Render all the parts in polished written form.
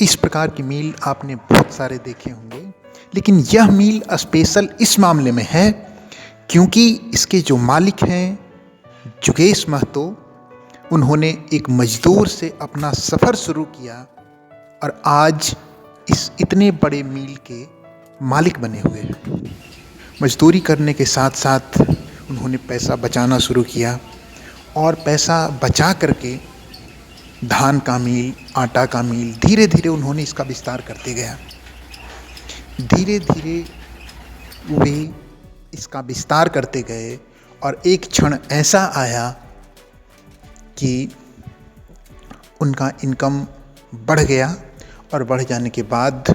इस प्रकार की मील आपने बहुत सारे देखे होंगे, लेकिन यह मील स्पेशल इस मामले में है क्योंकि इसके जो मालिक हैं जुगेश महतो, उन्होंने एक मजदूर से अपना सफ़र शुरू किया और आज इस इतने बड़े मील के मालिक बने हुए हैं। मजदूरी करने के साथ साथ उन्होंने पैसा बचाना शुरू किया और पैसा बचा करके धान का मील, आटा का मील, धीरे धीरे उन्होंने इसका विस्तार करते गया। धीरे धीरे वे इसका विस्तार करते गए और एक क्षण ऐसा आया कि उनका इनकम बढ़ गया और बढ़ जाने के बाद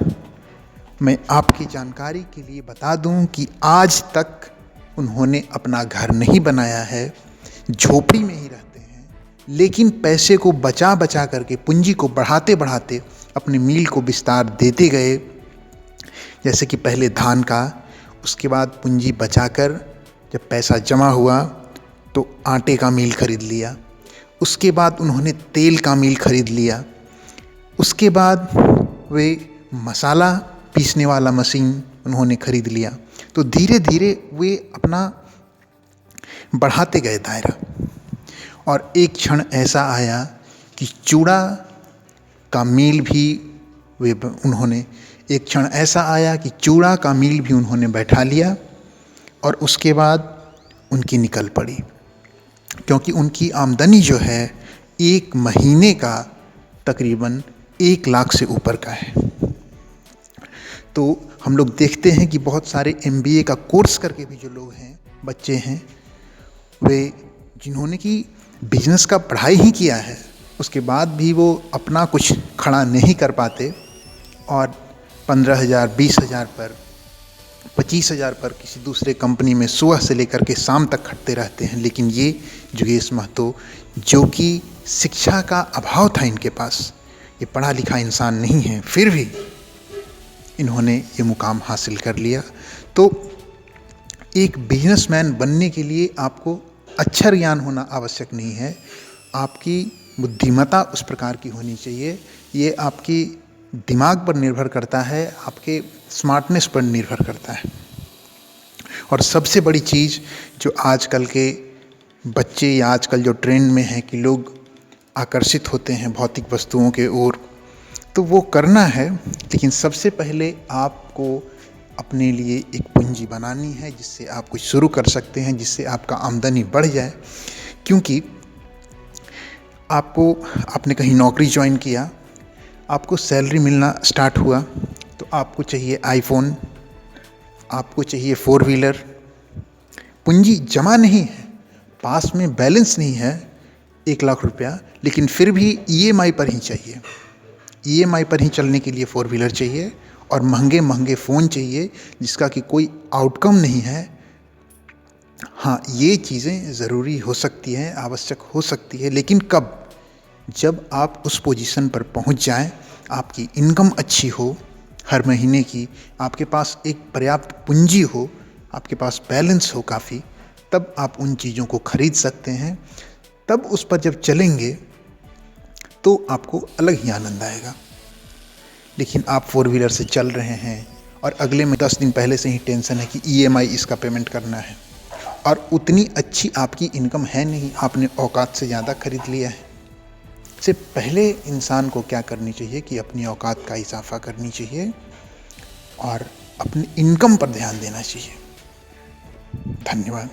मैं आपकी जानकारी के लिए बता दूं कि आज तक उन्होंने अपना घर नहीं बनाया है, झोपड़ी में ही रहते हैं, लेकिन पैसे को बचा बचा करके, पूंजी को बढ़ाते बढ़ाते अपने मील को विस्तार देते गए। जैसे कि पहले धान का, उसके बाद पूंजी बचाकर जब पैसा जमा हुआ तो आटे का मील खरीद लिया, उसके बाद उन्होंने तेल का मील खरीद लिया, उसके बाद वे मसाला पीसने वाला मशीन उन्होंने खरीद लिया। तो धीरे धीरे वे अपना बढ़ाते गए दायरा और एक क्षण ऐसा आया कि चूड़ा का मील भी उन्होंने चूड़ा का मील भी उन्होंने बैठा लिया और उसके बाद उनकी निकल पड़ी, क्योंकि उनकी आमदनी जो है एक महीने का तकरीबन 1 लाख से ऊपर का है। तो हम लोग देखते हैं कि बहुत सारे MBA का कोर्स करके भी जो लोग हैं, बच्चे हैं, वे जिन्होंने कि बिजनेस का पढ़ाई ही किया है, उसके बाद भी वो अपना कुछ खड़ा नहीं कर पाते और 15,000, 20,000 पर, 25,000 पर किसी दूसरे कंपनी में सुबह से लेकर के शाम तक खटते रहते हैं। लेकिन ये जुगेश महतो, जो कि शिक्षा का अभाव था इनके पास, ये पढ़ा लिखा इंसान नहीं है, फिर भी इन्होंने ये मुकाम हासिल कर लिया। तो एक बिजनेसमैन बनने के लिए आपको अक्षर ज्ञान होना आवश्यक नहीं है, आपकी बुद्धिमत्ता उस प्रकार की होनी चाहिए। ये आपकी दिमाग पर निर्भर करता है, आपके स्मार्टनेस पर निर्भर करता है। और सबसे बड़ी चीज़ जो आजकल के बच्चे या आजकल जो ट्रेंड में है कि लोग आकर्षित होते हैं भौतिक वस्तुओं के ओर, तो वो करना है, लेकिन सबसे पहले आपको अपने लिए एक पूंजी बनानी है जिससे आप कुछ शुरू कर सकते हैं, जिससे आपका आमदनी बढ़ जाए। क्योंकि आपने कहीं नौकरी ज्वाइन किया, आपको सैलरी मिलना स्टार्ट हुआ, तो आपको चाहिए आईफोन, आपको चाहिए 4 व्हीलर, पूंजी जमा नहीं है, पास में बैलेंस नहीं है 1 लाख रुपया, लेकिन फिर भी EMI पर ही चाहिए। EMI पर ही चलने के लिए 4 व्हीलर चाहिए और महंगे महंगे फ़ोन चाहिए जिसका कि कोई आउटकम नहीं है। हाँ, ये चीज़ें ज़रूरी हो सकती हैं, आवश्यक हो सकती है, लेकिन कब? जब आप उस पोजीशन पर पहुंच जाएं, आपकी इनकम अच्छी हो, हर महीने की, आपके पास एक पर्याप्त पूंजी हो, आपके पास बैलेंस हो काफ़ी, तब आप उन चीज़ों को खरीद सकते हैं। तब उस पर जब चलेंगे तो आपको अलग ही आनंद आएगा। लेकिन आप 4 व्हीलर से चल रहे हैं और अगले में 10 दिन पहले से ही टेंशन है कि EMI इसका पेमेंट करना है, और उतनी अच्छी आपकी इनकम है नहीं, आपने औकात से ज़्यादा खरीद लिया है। इससे पहले इंसान को क्या करनी चाहिए कि अपनी औकात का इजाफा करनी चाहिए और अपनी इनकम पर ध्यान देना चाहिए। धन्यवाद।